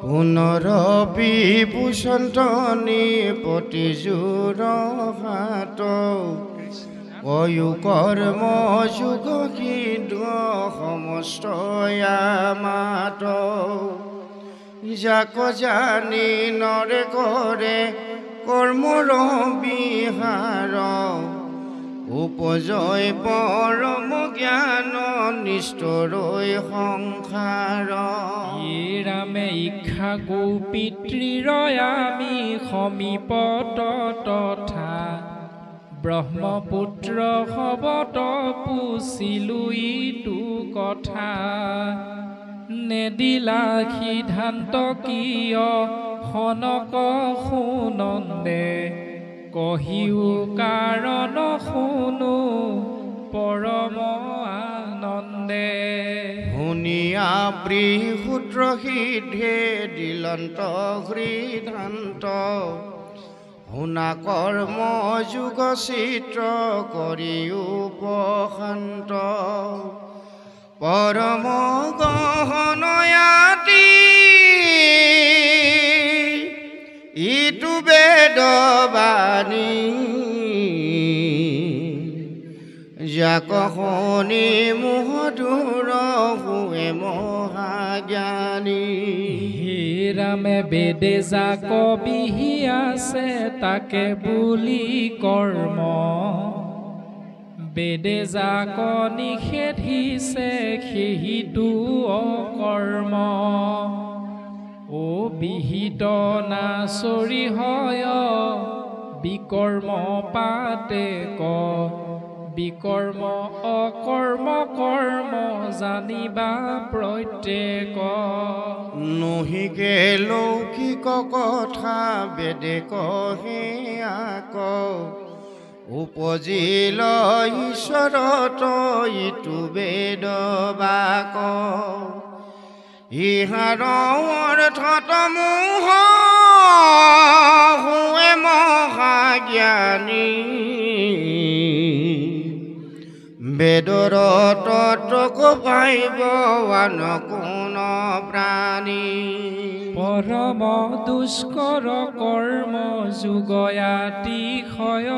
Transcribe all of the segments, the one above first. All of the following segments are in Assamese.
পুনৰপি পুষন্তনি প্ৰতিযোৰ হাত কয়ো কৰ্ম যুগ সিদ্ধ সমস্তয়া মাত যাক জানি নৰে কৰে কৰ্মৰ বিহাৰ উপজয় পৰম জ্ঞান নিষ্ঠৰৈ সংসাৰ ৰামে ইক্ষাকু পিতৃৰয়ামি সমীপত তথা ব্ৰহ্মপুত্ৰ হবত পুছিলো ইটো কথা নেদিলা সিদ্ধান্ত কিয় সনক সুনন্দে কহিও কাৰণ শুনো পৰম আনন্দে শুনিয়া বৃহূত্ৰ সিদ্ধে দিলন্ত হৃদান্ত শুনা কৰ্ম যুগ চিত্ৰ কৰি উপশান্ত পৰম গহনয়াতি ইটো বেদবাণী যাক শুনি মধুৰ হুৱে মহাজ্ঞানী ৰামে বেদে যাক বিহি আছে তাকে বুলি কৰ্ম বেদে যাক নিষেধিছে সেইটো অকৰ্ম ও বিহিত নাচৰি হয় বিকৰ্ম পাতে ক বিকৰ্ম অকৰ্ম কৰ্ম জানিবা প্ৰত্যেক নহিকে লৌকিক কথা বেদে কহে আক উপজিল ঈশ্বৰত ইটো বেদ বাক ইহাৰ অৰ্থত মোহ হুৱে মহাজ্ঞানী বেদৰ তত্ত্বক পাইব আন কোন প্ৰাণী পৰম দুষ্কৰ কৰ্ম যুগয়াতিশয়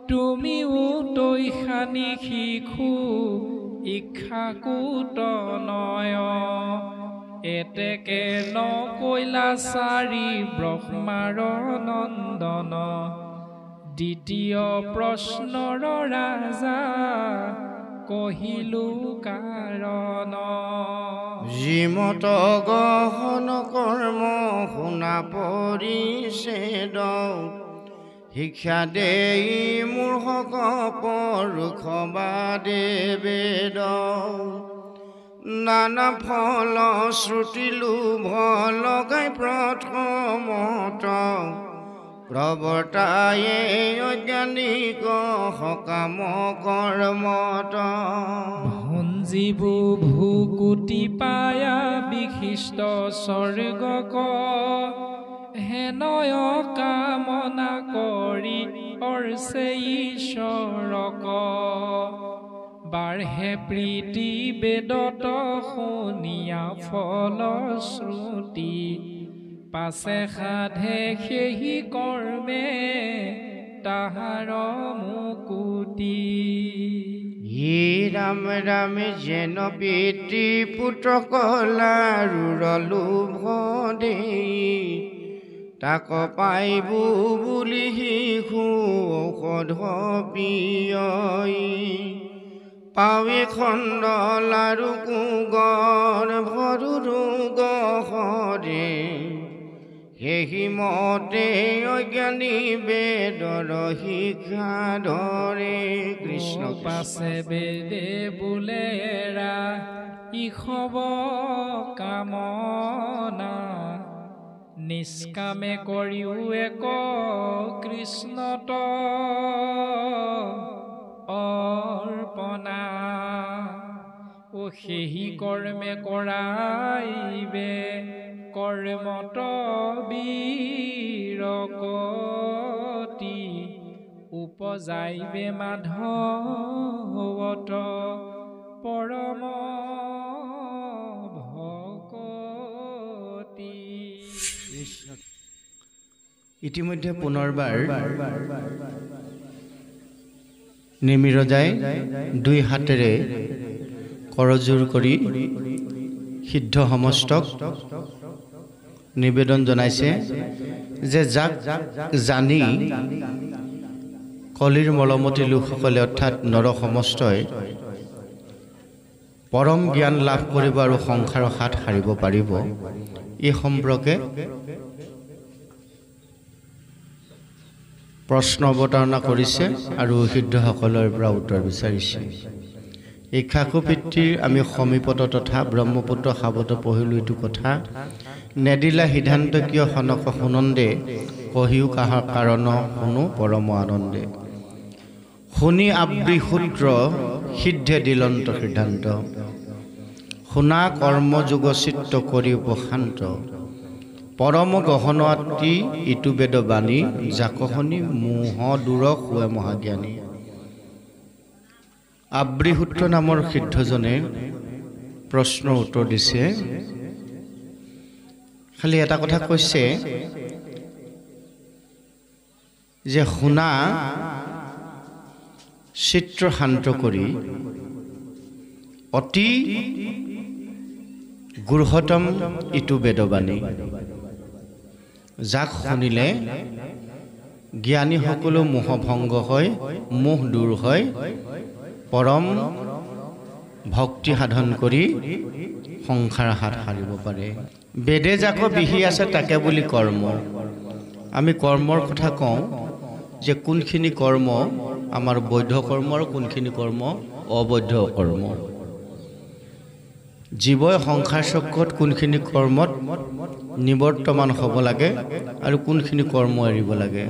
তুমিও তৈখানি শিশু ইক্ষাকুত নয় এতেকে নকৈলা চাৰি ব্ৰহ্মাৰ নন্দন দ্বিতীয় প্ৰশ্নৰ ৰাজা কহিলো কাৰণ যিমত গহন কৰ্ম শুনা পৰিছেদ শিক্ষা দেই মূৰ্খ পৰুষ বাদে বেদ নানা ফল শ্ৰুতি লোভ লগাই প্ৰথমত প্ৰৱৰ্তায়ে অজ্ঞানিক সকাম কৰ্মত ভঞ্জীবু ভূকুটি পায়া বিশিষ্ট স্বৰ্গক হেনয় কামনা কৰি অৰ্চে ঈশ্বৰক বাঢ়ে প্ৰীতি বেদত শুনিয়া ফল শ্ৰুতি পাছে সাধে সেই কৰ্মে তাহাৰ মুকুতি হে ৰাম ৰাম যেন পিতৃ পুত্ৰ কলাৰুৰ লোভ দেই তাক পাইবো বুলি শিশু ঔষধ পিয়ই পাৱে খণ্ড লাৰু কুগৰ ভৰু ৰোগ হৰে সেই মতে অজ্ঞানী বেদৰ শিক্ষা ধৰে কৃষ্ণ পাছে বেদে বোলেৰা ইষব কামনা নিষ্কামে কৰিও এক কৃষ্ণত অৰ্পণা ও সেই কৰ্মে কৰাইবে কৰ্মত বীৰকতি উপজাইবে মাধৱত পৰম ভকতি ইতিমধ্যে পুনৰবাৰ নিমিৰজাই দুই হাতেৰে কৰজোৰ কৰি সিদ্ধ সমস্তক নিবেদন জনাইছে যে যাক জানি কলিৰ মলমতি লোকসকলে অৰ্থাৎ নৰ সমস্তই পৰম জ্ঞান লাভ কৰিব আৰু সংসাৰৰ হাত সাৰিব পাৰিব, এই সম্পৰ্কে প্ৰশ্ন অৱতাৰণা কৰিছে আৰু সিদ্ধসকলৰ পৰা উত্তৰ বিচাৰিছে। ইক্ষাকু পিতৃৰ আমি সমীপত তথা ব্ৰহ্মপুত্ৰ সাৱত পঢ়িলোঁ এইটো কথা, নেদিলা সিদ্ধান্ত কিয় সনক সুনন্দে, কহিও কাহাৰ কাৰণ শুনো পৰম আনন্দে। শুনি আবৃসূত্ৰ সিদ্ধে দিলন্ত সিদ্ধান্ত, শুনা কৰ্মযোগ চিত্ত কৰি উপশান্ত। পৰম গহন আত্মি ইটো বেদ বাণী, জাকহনি মোহ দূৰ শুৱে মহাজ্ঞানী। আবৃসূত্ৰ নামৰ সিদ্ধজনে প্ৰশ্নৰ উত্তৰ দিছে। খালি এটা কথা কৈছে যে শুনা চিত্ৰ শান্ত কৰি অতি গুৰুহতম ইটো বেদবাণী, যাক শুনিলে জ্ঞানীসকলো মোহভংগ হয়, মোহ দূৰ হয়, পৰম ভক্তি সাধন কৰি সংসাৰ হাত সাৰিব পাৰে। বেদে যাক বিহি আছে তাকে বুলি কৰ্ম। আমি কৰ্মৰ কথা কওঁ যে কোনখিনি কৰ্ম আমাৰ বৈধ কৰ্ম আৰু কোনখিনি কৰ্ম অবৈধ কৰ্ম। জীৱই সংসাৰ চক্ৰত কোনখিনি কৰ্মত নিবৰ্তমান হ'ব লাগে আৰু কোনখিনি কৰ্ম এৰিব লাগে।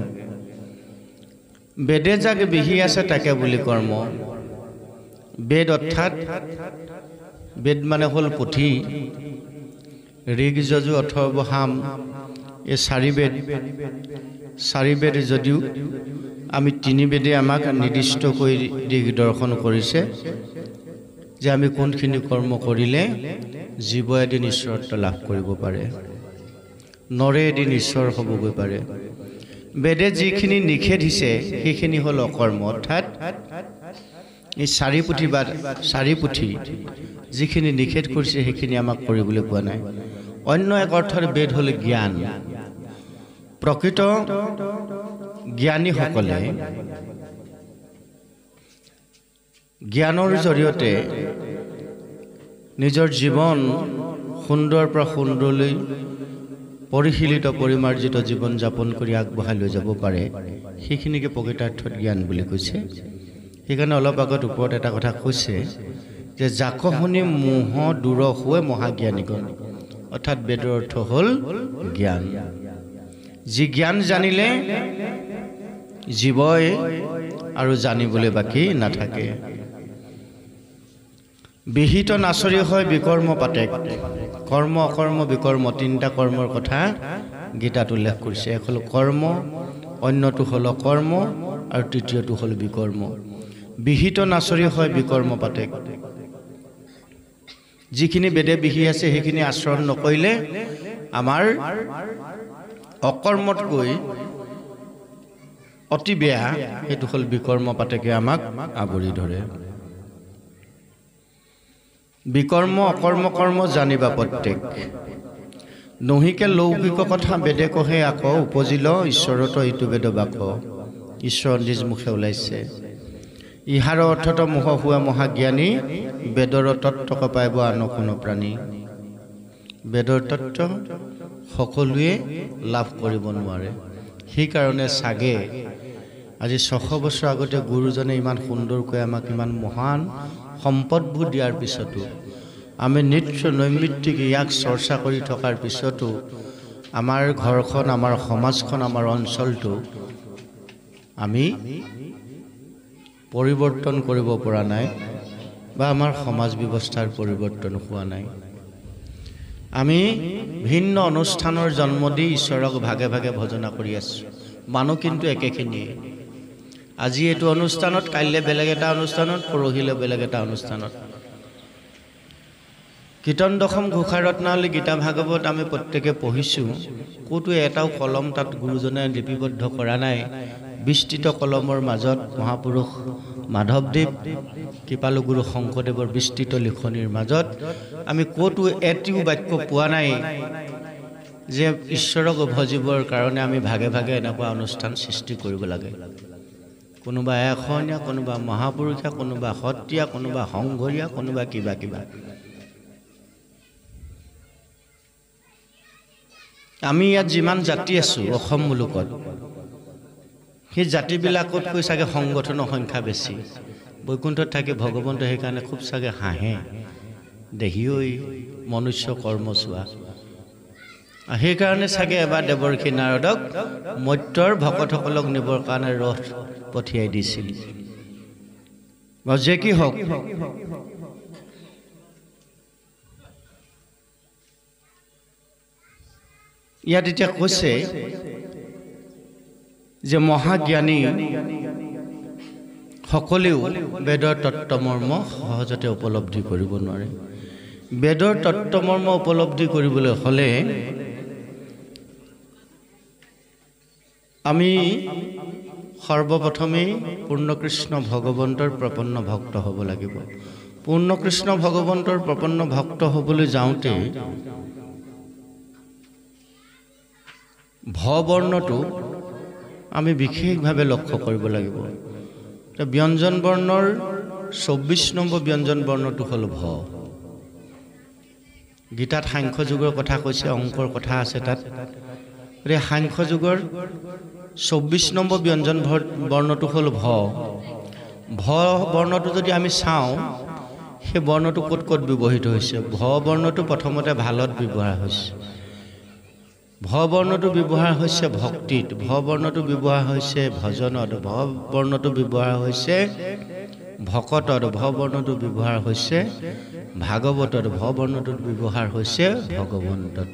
বেদে যাক বিহি আছে তাকে বুলি কৰ্ম। বেদ অৰ্থাৎ বেদ মানে হ'ল পুথি, ঋগ যজু অথৰ্ব সাম, এই চাৰি বেদ যদিও আমি তিনি বেদে আমাক নিৰ্দিষ্ট কৰি দিশ দৰ্শন কৰিছে যে আমি কোনখিনি কৰ্ম কৰিলে জীৱ এদিন ঈশ্বৰত্ব লাভ কৰিব পাৰে, নৰে এদিন ঈশ্বৰ হ'বগৈ পাৰে। বেদে যিখিনি নিষেধ দিছে সেইখিনি হ'ল অকৰ্ম, অৰ্থাৎ এই চাৰি পুথি যিখিনি নিষেধ কৰিছে সেইখিনি আমাক কৰিবলৈ কোৱা নাই। অন্য এক অৰ্থত বেদ হ'ল জ্ঞান। প্ৰকৃত জ্ঞানীসকলে জ্ঞানৰ জৰিয়তে নিজৰ জীৱন সুন্দৰৰ পৰা সুন্দৰলৈ পৰিশীলিত পৰিমাৰ্জিত জীৱন যাপন কৰি আগবঢ়াই লৈ যাব পাৰে, সেইখিনিকে প্ৰকৃতাৰ্থত জ্ঞান বুলি কৈছে। সেইকাৰণে অলপ আগত ওপৰত এটা কথা কৈছে যে যাক শুনি মোহ দূৰ শুৱে মহাজ্ঞানীগণ, অৰ্থাৎ বেদৰ অৰ্থ হ'ল জ্ঞান। যি জ্ঞান জানিলে জীৱই আৰু জানিবলৈ বাকী নাথাকে। বিহিত নাচৰি হয় বিকৰ্ম পাতে, কৰ্ম অকৰ্ম বিকৰ্ম তিনিটা কৰ্মৰ কথা গীতাত উল্লেখ কৰিছে। এক হ'ল কৰ্ম, অন্যটো হ'ল অকৰ্ম আৰু তৃতীয়টো হ'ল বিকৰ্ম। বিহিত নাচৰি হয় বিকৰ্ম পাতে, যিখিনি বেদে বিহি আছে সেইখিনি আচৰণ নকৰিলে আমাৰ অকৰ্মতকৈ অতি বেয়া, সেইটো হ'ল বিকৰ্ম পাতেকে আমাক আৱৰি ধৰে। বিকৰ্ম অকৰ্ম কৰ্ম জানিবা প্ৰত্যেক, নহিকে লৌকিক কথা বেদে কহে আকৌ, উপজিল ঈশ্বৰত ইটো বেদ বাক। ঈশ্বৰ নিজ মুখে ওলাইছে। ইহাৰ অৰ্থত মোহ শুৱে মহাজ্ঞানী, বেদৰ তত্ত্বক পাইব আন কোনো প্ৰাণী। বেদৰ তত্ত্ব সকলোৱে লাভ কৰিব নোৱাৰে। সেইকাৰণে চাগে আজি 600 বছৰ আগতে গুৰুজনে ইমান সুন্দৰকৈ আমাক ইমান মহান সম্পদবোৰ দিয়াৰ পিছতো, আমি নিত্য নৈমিত্তিক ইয়াক চৰ্চা কৰি থকাৰ পিছতো আমাৰ ঘৰখন, আমাৰ সমাজখন, আমাৰ অঞ্চলটো আমি পৰিৱৰ্তন কৰিব পৰা নাই বা আমাৰ সমাজ ব্যৱস্থাৰ পৰিৱৰ্তন হোৱা নাই। আমি ভিন্ন অনুষ্ঠানৰ জন্ম দি ঈশ্বৰক ভাগে ভাগে ভজনা কৰি আছোঁ। মানুহ কিন্তু একেখিনিয়ে। আজি এইটো অনুষ্ঠানত, কাইলৈ বেলেগ এটা অনুষ্ঠানত, পৰহিলৈ বেলেগ এটা অনুষ্ঠানত। কীৰ্তন দশম ঘোষাৰত্নাৱলী গীতা ভাগৱত আমি প্ৰত্যেকে পঢ়িছোঁ। ক'তো এটাও কলম তাত গুৰুজনে লিপিবদ্ধ কৰা নাই। বিস্তৃত কলমৰ মাজত মহাপুৰুষ মাধৱদেৱ, কৃপালু গুৰু শংকৰদেৱৰ বিস্তৃত লিখনিৰ মাজত আমি ক'তো এটিও বাক্য পোৱা নাই যে ঈশ্বৰক ভজিবৰ কাৰণে আমি ভাগে ভাগে এনেকুৱা অনুষ্ঠান সৃষ্টি কৰিব লাগে। কোনোবা এখনীয়া, কোনোবা মহাপুৰুষীয়া, কোনোবা সত্ৰীয়া, কোনোবা সংঘৰীয়া, কোনোবা কিবা কিবা। আমি ইয়াত যিমান জাতি আছোঁ অসম মুলুকত, সেই জাতিবিলাকতকৈ চাগে সংগঠনৰ সংখ্যা বেছি। বৈকুণ্ঠত থাকি ভগৱন্ত সেইকাৰণে খুব চাগে হাঁহে, দেহিঐ মনুষ্য কৰ্ম চোৱা। সেইকাৰণে চাগে এবাৰ দেৱৰ্ষি নাৰদক মৰ্ত্যৰ ভকতসকলক নিবৰ কাৰণে ৰথ পঠিয়াই দিছিল। যে কি হওক, ইয়াত এতিয়া কৈছে যে মহাজ্ঞানী সকলেও বেদৰ তত্ত্বমৰ্ম সহজতে উপলব্ধি কৰিব নোৱাৰে। বেদৰ তত্ত্বমৰ্ম উপলব্ধি কৰিবলৈ হ'লে আমি সৰ্বপ্ৰথমেই পূৰ্ণকৃষ্ণ ভগৱন্তৰ প্ৰপন্ন ভক্ত হ'ব লাগিব। পূৰ্ণকৃষ্ণ ভগৱন্তৰ প্ৰপন্ন ভক্ত হ'বলৈ যাওঁতে ভ বৰ্ণটো আমি বিশেষভাৱে লক্ষ্য কৰিব লাগিব। ব্যঞ্জন বৰ্ণৰ ২৪ নম্বৰ ব্যঞ্জন বৰ্ণটো হ'ল ভ। গীতাত সাংখ্য যুগৰ কথা কৈছে, অংকৰ কথা আছে তাত। গতিকে সাংখ্য যুগৰ ২৪ নম্বৰ ব্যঞ্জন বৰ্ণটো হ'ল ভ। ভ বৰ্ণটো যদি আমি চাওঁ, সেই বৰ্ণটো ক'ত ক'ত ব্যৱহৃত হৈছে। ভ বৰ্ণটো প্ৰথমতে ভালত ব্যৱহাৰ হৈছে। ভ বৰ্ণটো ব্যৱহাৰ হৈছে ভক্তিত, ভ বৰ্ণটো ব্যৱহাৰ হৈছে ভজনত, ভ বৰ্ণটো ব্যৱহাৰ হৈছে ভকতত, ভ বৰ্ণটো ব্যৱহাৰ হৈছে ভাগৱতত, ভ বৰ্ণটোত ব্যৱহাৰ হৈছে ভগৱন্তত।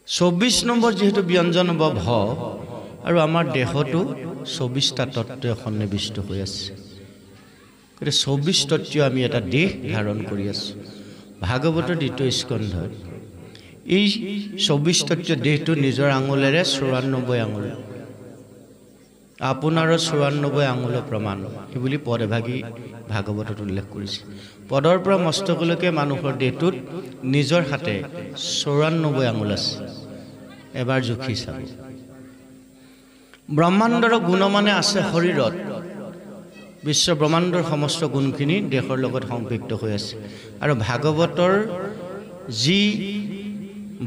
২৪ নম্বৰ যিহেতু ব্যঞ্জন হ'ব ভ, আৰু আমাৰ দেহতো ২৪টা তত্ত্বই সন্নিৱিষ্ট হৈ আছে। গতিকে ২৪ তত্ত্বীয় আমি এটা দেহ ধাৰণ কৰি আছোঁ। ভাগৱতৰ ২য় স্কন্ধত এই ২৪ তত্ত্বীয় দেহটো নিজৰ আঙুলেৰে ৯৪ আঙুল, আপোনাৰো ৯৪ আঙুলৰ প্ৰমাণ এই বুলি পদ এভাগী ভাগৱতত উল্লেখ কৰিছে। পদৰ পৰা মস্তকলৈকে মানুহৰ দেহটোত নিজৰ হাতে ৯৪ আঙুল আছে। এবাৰ জুখি চাব। ব্ৰহ্মাণ্ডৰ গুণমানে আছে শৰীৰত। বিশ্ব ব্ৰহ্মাণ্ডৰ সমস্ত গুণখিনি দেহৰ লগত সম্পৃক্ত হৈ আছে। আৰু ভাগৱতৰ যি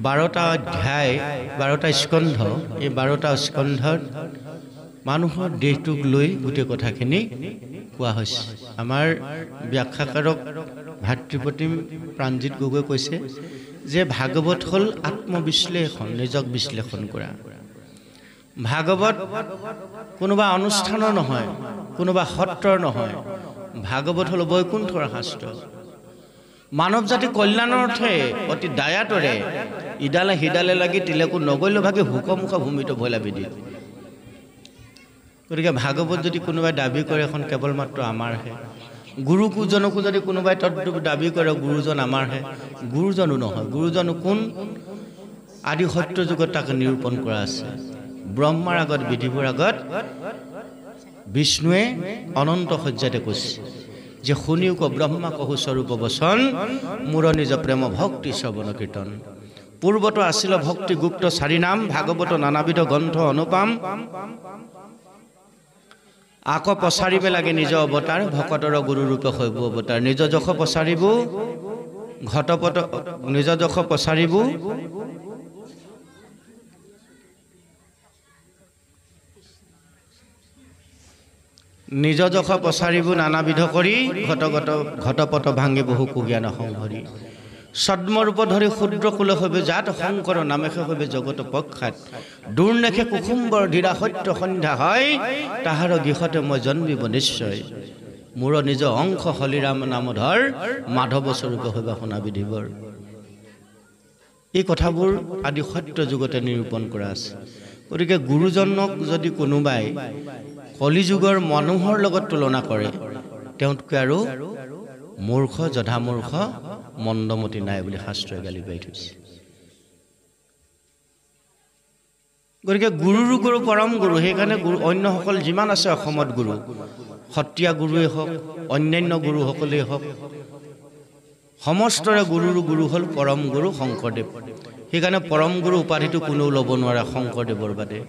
১২টা অধ্যায়, ১২টা স্কন্ধ, এই ১২টা স্কন্ধত মানুহৰ দেহটোক লৈ গোটেই কথাখিনি কোৱা হৈছে। আমাৰ ব্যাখ্যাকাৰক ভাতৃপ্ৰতিম প্ৰাণজিৎ গগৈ কৈছে যে ভাগৱত হ'ল আত্মবিশ্লেষণ, নিজক বিশ্লেষণ কৰা। ভাগৱত কোনোবা অনুষ্ঠানৰ নহয়, কোনোবা সত্ৰৰ নহয়। ভাগৱত হ'ল বৈকুণ্ঠৰ শাস্ত্ৰ। মানৱ জাতি কল্যাণৰ অৰ্থে অতি দায়াতৰে ইডালে সিডালে লাগি তিলেকো নগৈলো ভাগে হুকমুখ ভূমিত ভৈলাবি দিয়ে। গতিকে ভাগৱত যদি কোনোবাই দাবী কৰে এখন কেৱল মাত্ৰ আমাৰহে। গুৰুজনকো যদি কোনোবাই তদ্ৰূপ দাবী কৰে গুৰুজন আমাৰহে, গুৰুজনো নহয়। গুৰুজনো কোন? আদি সত্য যুগত তাক নিৰূপণ কৰা আছে। ব্ৰহ্মাৰ আগত, বিধিবৰ আগত বিষ্ণুৱে অনন্ত সজ্জাতে কৈছে যে শুনিও ক ব্ৰহ্মা কহু স্বৰূপ বচন, মোৰ নিজ প্ৰেম ভক্তি শ্ৰৱণ কীৰ্তন। পূৰ্বতো আছিল ভক্তি গুপ্ত চাৰি নাম, ভাগৱত নানাবিধ গ্ৰন্থ অনুপাম। আকৌ পচাৰিব লাগে নিজ অৱতাৰ, ভকতৰ গুৰুৰূপে শৈব অৱতাৰ। নিজ যশ পচাৰিব ঘটপট, নিজ যশ পচাৰিব নিজ যশ পচাৰিব নানাবিধ কৰি, ঘটপট ভাঙি বহু কুজ্ঞান সংহৰি। ছদ্মৰূপ ধৰি ক্ষুদ্ৰ কুল হৈবে জাত, শংকৰ নামেষে হৈবে জগত প্ৰখ্যাত। দুৰ্নেখে কুসুম্বৰ ধীৰা সত্য সন্ধ্যা হয়, তাহাৰ গৃহতে মই জন্মিব নিশ্চয়। মোৰ নিজ অংশ হলিৰাম নামধৰ, মাধৱ স্বৰূপে হৈবা শুনা বিধিবৰ। এই কথাবোৰ আদি সত্য যুগতে নিৰূপণ কৰা আছে। গতিকে গুৰুজনক যদি কোনোবাই কলিযুগৰ মানুহৰ লগত তুলনা কৰে, তেওঁতকৈ আৰু মূৰ্খ জধামূৰ্খ মন্দমতি নাই বুলি শাস্ত্ৰই গালি পাৰি থৈছে। গতিকে গুৰুৰো গুৰু পৰম গুৰু, সেইকাৰণে গুৰু অন্যসকল যিমান আছে অসমত গুৰু, সত্ৰীয়া গুৰুৱেই হওক অন্যান্য গুৰুসকলেই হওক, সমস্তৰে গুৰুৰো গুৰু হ'ল পৰম গুৰু শংকৰদেৱ। সেইকাৰণে পৰম গুৰু উপাধিটো কোনেও ল'ব নোৱাৰে শংকৰদেৱৰ বাদে,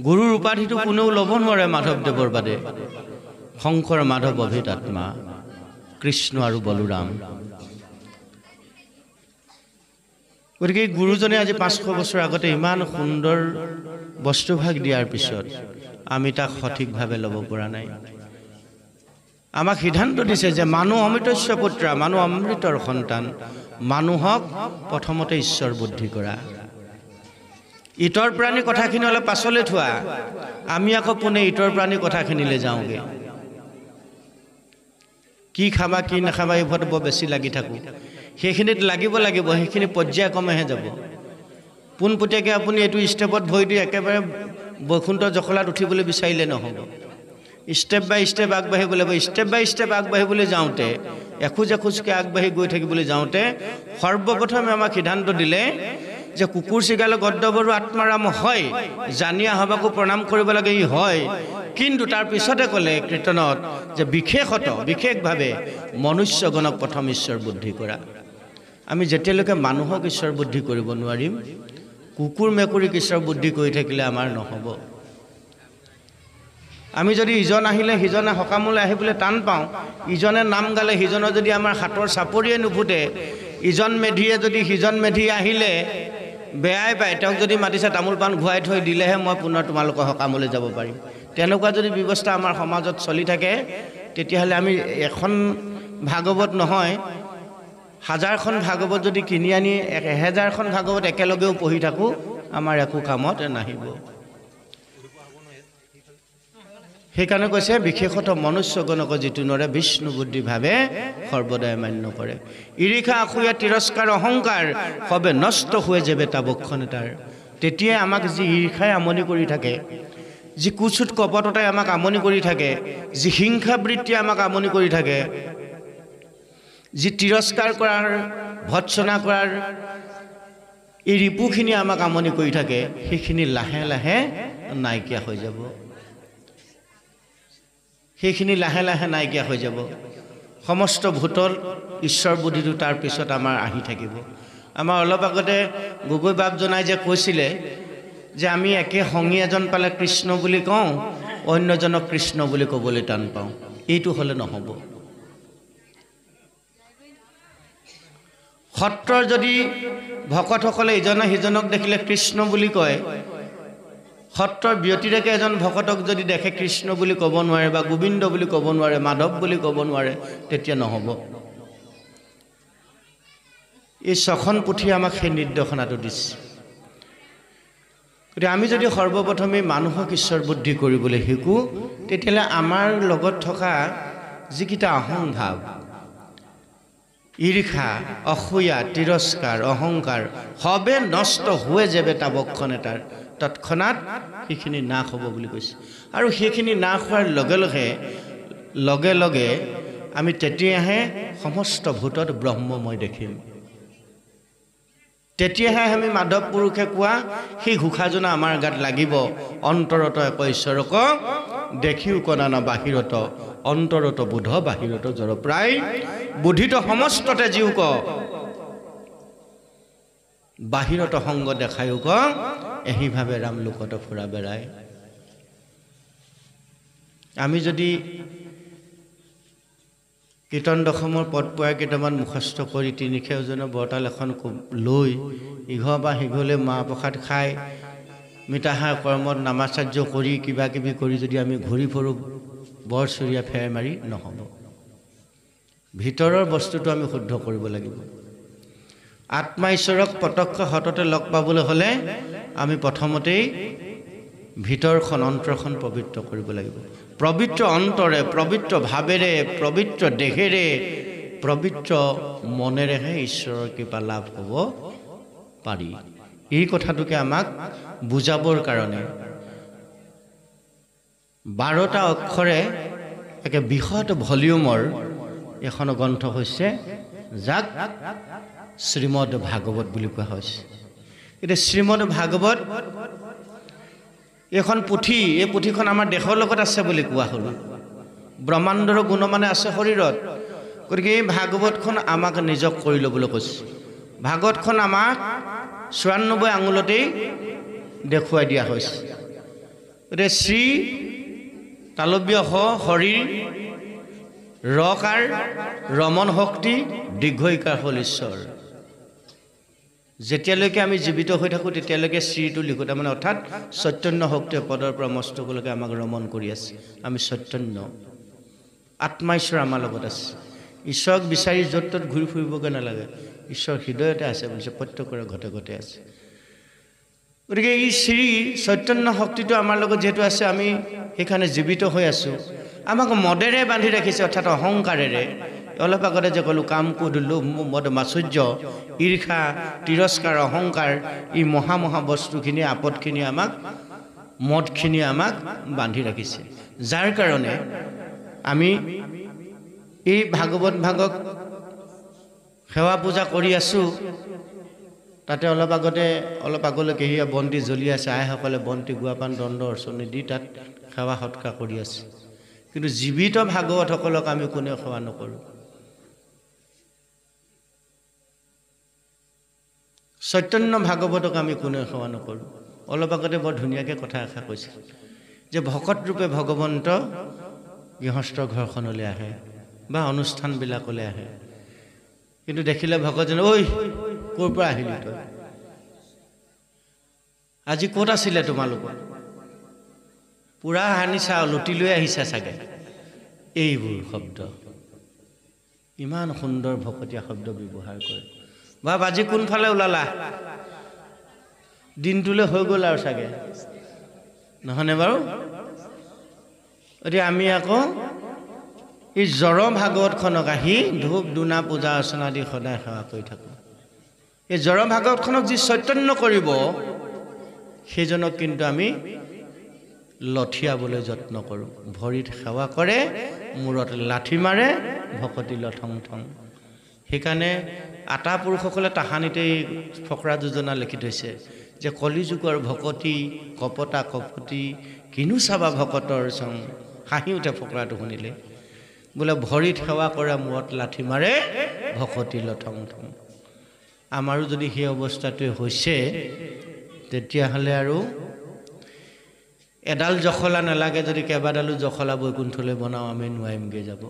গুৰুৰ উপাধিটো কোনেও ল'ব নোৱাৰে মাধৱদেৱৰ বাদে। শংকৰ মাধৱ অভিত আত্মা, কৃষ্ণ আৰু বলোৰাম। গতিকে গুৰুজনে আজি 500 বছৰ আগতে ইমান সুন্দৰ বস্তুভাগ দিয়াৰ পিছত আমি তাক সঠিকভাৱে ল'ব পৰা নাই। আমাক সিদ্ধান্ত দিছে যে মানুহ অমৃতস্য পুত্ৰ, মানুহ অমৃতৰ সন্তান, মানুহক প্ৰথমতে ঈশ্বৰ বুদ্ধি কৰা। ইতৰ প্ৰাণীৰ কথাখিনি অলপ পাছলৈ থোৱা, আমি আকৌ পোনে ইতৰ প্ৰাণীৰ কথাখিনিলৈ যাওঁগৈ। কি খাবা কি নাখাবা এইবোৰত বৰ বেছি লাগি থাকোঁ। সেইখিনিত লাগিব, সেইখিনি পৰ্যায়ক্ৰমেহে যাব। পোনপটীয়াকৈ আপুনি এইটো ষ্টেপত ভৰি দি একেবাৰে বৈকুণ্ঠ জখলাত উঠিবলৈ বিচাৰিলে নহ'ব। ষ্টেপ বাই ষ্টেপ আগবাঢ়িব লাগিব। ষ্টেপ বাই ষ্টেপ আগবাঢ়িবলৈ যাওঁতে, এখোজ এখোজকৈ আগবাঢ়ি গৈ থাকিবলৈ যাওঁতে সৰ্বপ্ৰথমে আমাক সিদ্ধান্ত দিলে যে কুকুৰ চিগালে গদ্দবৰো আত্মাৰাম হয়, জানিয়া সবাকো প্ৰণাম কৰিব লাগে, ই হয়। কিন্তু তাৰ পিছতে ক'লে কীৰ্তনত যে বিশেষভাৱে মনুষ্যগণক প্ৰথম ঈশ্বৰ বুদ্ধি কৰা। আমি যেতিয়ালৈকে মানুহক ঈশ্বৰ বুদ্ধি কৰিব নোৱাৰিম, কুকুৰ মেকুৰীক ঈশ্বৰ বুদ্ধি কৰি থাকিলে আমাৰ নহ'ব। আমি যদি ইজন আহিলে সিজনে সকামলৈ আহিবলৈ টান পাওঁ, ইজনে নাম গালে সিজনৰ যদি আমাৰ হাতৰ চাপৰিয়ে নুফুটে, ইজন মেধিয়ে যদি সিজন মেধি আহিলে বেয়াই পায়, তেওঁক যদি মাতিছে তামোল পাণ ঘূৰাই থৈ দিলেহে মই পুনৰ তোমালোকৰ সকামলৈ যাব পাৰিম, তেনেকুৱা যদি ব্যৱস্থা আমাৰ সমাজত চলি থাকে, তেতিয়াহ'লে আমি এখন ভাগৱত নহয় 1000খন ভাগৱত যদি কিনি আনি 1000খন ভাগৱত একেলগেও পঢ়ি থাকোঁ, আমাৰ একো কামত নাহিব। সেইকাৰণে কৈছে বিশেষত মনুষ্যগণক যিটো নৰে বিষ্ণু বুদ্ধিভাৱে সৰ্বদাই মান্য কৰে। ঈৰ্ষা অসূয়া তিৰস্কাৰ অহংকাৰ সবে নষ্ট হৈ যাবে তাবক্ষণে তাৰ। তেতিয়াই আমাক যি ঈৰ্ষাই আমনি কৰি থাকে, যি কুচুত কপটতাই আমাক আমনি কৰি থাকে, যি হিংসাবৃত্তিয়ে আমাক আমনি কৰি থাকে, যি তিৰস্কাৰ কৰাৰ ভৎসনা কৰাৰ এই ৰিপুখিনি আমাক আমনি কৰি থাকে, সেইখিনি লাহে লাহে নাইকিয়া হৈ যাব। সেইখিনি লাহে লাহে নাইকিয়া হৈ যাব। সমস্ত ভূতল ঈশ্বৰ বুদ্ধিটো তাৰ পিছত আমাৰ আহি থাকিব। আমাৰ অলপ আগতে গগৈ বাপজনাই যে কৈছিলে যে আমি একে সংগী এজন পালে কৃষ্ণ বুলি কওঁ, অন্যজনক কৃষ্ণ বুলি ক'বলৈ টান পাওঁ। এইটো হ'লে নহ'ব। সত্ৰৰ যদি ভকতসকলে ইজনে সিজনক দেখিলে কৃষ্ণ বুলি কয়, সত্ৰৰ ব্যতিৰেকে এজন ভকতক যদি দেখে কৃষ্ণ বুলি ক'ব নোৱাৰে বা গোবিন্দ বুলি ক'ব নোৱাৰে, মাধৱ বুলি ক'ব নোৱাৰে, তেতিয়া নহ'ব। এই 6খন পুথি আমাক সেই নিৰ্দেশনাটো দিছে। গতিকে আমি যদি সৰ্বপ্ৰথমে মানুহক ঈশ্বৰ বুদ্ধি কৰিবলৈ শিকোঁ, তেতিয়াহ'লে আমাৰ লগত থকা যিকেইটা অহংভাৱ, ঈৰ্ষা অসূয়া তিৰস্কাৰ অহংকাৰ সবে নষ্ট হৈ যাবে তাবক্ষণে তাৰ। তৎক্ষণাৎ সেইখিনি নাশ হ'ব বুলি কৈছে। আৰু সেইখিনি নাশ হোৱাৰ লগে লগে আমি তেতিয়াহে সমস্ত ভূতত ব্ৰহ্মময় দেখিম। তেতিয়াহে আমি মাধৱ পুৰুষে কোৱা সেই ঘোষাজনা আমাৰ গাত লাগিব, অন্তৰত এক ঈশ্বৰক দেখিও কণানা বাহিৰত, অন্তৰত বোধ বাহিৰত জৰ প্ৰায়, বুদ্ধিত সমস্ততে জীউক, বাহিৰত সংগ দেখায়ো ক এহিভাৱে ৰাম লোকত ফুৰা বেড়ায়। আমি যদি কীৰ্তন দশমৰ পদ পোৱাৰ কেইটামান মুখস্থ কৰি 3খেওজনৰ বৰতাল এখন লৈ ইঘৰ বা সিঘৰলৈ মাহ প্ৰসাদ খাই মিতাহাৰ কৰ্মত নামাচাৰ্য কৰি কিবা কিবি কৰি যদি আমি ঘূৰি ফুৰোঁ বৰ চুৰীয়া ফেৰ মাৰি নহ'ব। ভিতৰৰ বস্তুটো আমি শুদ্ধ কৰিব লাগিব। আত্মা ঈশ্বৰক প্ৰত্যক্ষ সততে লগ পাবলৈ হ'লে আমি প্ৰথমতেই ভিতৰখন অন্তৰখন পবিত্ৰ কৰিব লাগিব। পবিত্ৰ অন্তৰে, পবিত্ৰ ভাৱেৰে, পবিত্ৰ দেহেৰে, পবিত্ৰ মনেৰেহে ঈশ্বৰৰ কৃপা লাভ হ'ব পাৰি। এই কথাটোকে আমাক বুজাবৰ কাৰণে 12টা অক্ষৰে একে বৃহৎ ভলিউমৰ এখন গ্ৰন্থ হৈছে যাক শ্ৰীমদ ভাগৱত বুলি কোৱা হৈছে। এতিয়া শ্ৰীমদ ভাগৱত এইখন পুথি, এই পুথিখন আমাৰ দেহৰ লগত আছে বুলি কোৱা হ'ল। ব্ৰহ্মাণ্ডৰ গুণ মানে আছে শৰীৰত। গতিকে এই ভাগৱতখন আমাক নিজক কৰি ল'বলৈ কৈছে। ভাগৱতখন আমাক ৯৪ আঙুলতেই দেখুৱাই দিয়া হৈছে। গতিকে শ্ৰী তালব্য শৰীৰ ৰকাৰ ৰমন শক্তি দীৰ্ঘইকাৰ হ'ল ঈশ্বৰ। যেতিয়ালৈকে আমি জীৱিত হৈ থাকোঁ তেতিয়ালৈকে শ্ৰীটো লিখোঁ, তাৰমানে অৰ্থাৎ চৈতন্য শক্তিয়ে পদৰ পৰা মস্তকলৈকে আমাক ৰমন কৰি আছে। আমি চৈতন্য, আত্মা ঈশ্বৰ আমাৰ লগত আছে। ঈশ্বৰক বিচাৰি য'ত ত'ত ঘূৰি ফুৰিবগৈ নালাগে। ঈশ্বৰ হৃদয়তে আছে বুলিছে, প্ৰত্যেকৰে ঘতে ঘতে আছে। গতিকে এই শ্ৰী চৈতন্য শক্তিটো আমাৰ লগত যিহেতু আছে, আমি সেইকাৰণে জীৱিত হৈ আছোঁ। আমাক মদেৰে বান্ধি ৰাখিছে, অৰ্থাৎ অহংকাৰেৰে। অলপ আগতে যে ক'লোঁ কাম, ক্ৰোধ, লোভ, মদ, মাচুৰ্য, ঈৰ্ষা, তিৰস্কাৰ, অহংকাৰ, এই মহা মহা বস্তুখিনি, আপদখিনি আমাক, মদখিনি আমাক বান্ধি ৰাখিছে। যাৰ কাৰণে আমি এই ভাগৱত ভাগক সেৱা পূজা কৰি আছোঁ। তাতে অলপ আগলৈকে সেয়া বন্তি জ্বলি আছে। আইসকলে বন্তি, গুৱাপান, দণ্ড অৰ্চনী দি তাত সেৱা সৎকাৰ কৰি আছে। কিন্তু জীৱিত ভাগৱতসকলক আমি কোনেও সেৱা নকৰোঁ। চৈতন্য ভাগৱতক আমি কোনেও সেৱা নকৰোঁ। অলপ আগতে বৰ ধুনীয়াকৈ কথা এষাৰ কৈছিল যে ভকত ৰূপে ভগৱন্ত গৃহস্থৰ ঘৰখনলৈ আহে বা অনুষ্ঠানবিলাকলৈ আহে। কিন্তু দেখিলে ভকতজনে, ঐ ক'ৰ পৰা আহিলি তই? আজি ক'ত আছিলে তোমালোকৰ? পূৰা আনিছা, লুটি লৈ আহিছা চাগে। এইবোৰ শব্দ, ইমান সুন্দৰ ভকতীয়া শব্দ ব্যৱহাৰ কৰে। বাপ আজি কোনফালে ওলালা? দিনটোলৈ হৈ গ'ল আৰু চাগে, নহয়নে বাৰু? এতিয়া আমি আকৌ এই জ্বৰ ভাগৱতখনক আহি ধূপ ধূনা পূজা অৰ্চনা দি সদায় সেৱা কৰি থাকোঁ। এই জ্বৰ ভাগৱতখনক যি চৈতন্য কৰিব, সেইজনক কিন্তু আমি লঠিয়াবলৈ যত্ন কৰোঁ। ভৰিত সেৱা কৰে, মূৰত লাঠি মাৰে, ভকতি লঠং থং। সেইকাৰণে আটা পুৰুষসকলে তাহানিতেই ফকৰা যোজনা লিখি থৈছে যে কলিযুগৰ ভকতি কপতা কপতি কিনো চাবা ভকতৰ চং। হাঁহি উঠে ফকৰাটো শুনিলে। বোলে ভৰিত সেৱা কৰে, মূৰত লাঠি মাৰে, ভকতি লঠং থং। আমাৰো যদি সেই অৱস্থাটোৱে হৈছে, তেতিয়াহ'লে আৰু এডাল জখলা নালাগে, যদি কেইবাডালো জখলা বৈকুণ্ঠলৈ বনাওঁ আমি নোৱাৰিমগৈ যাব।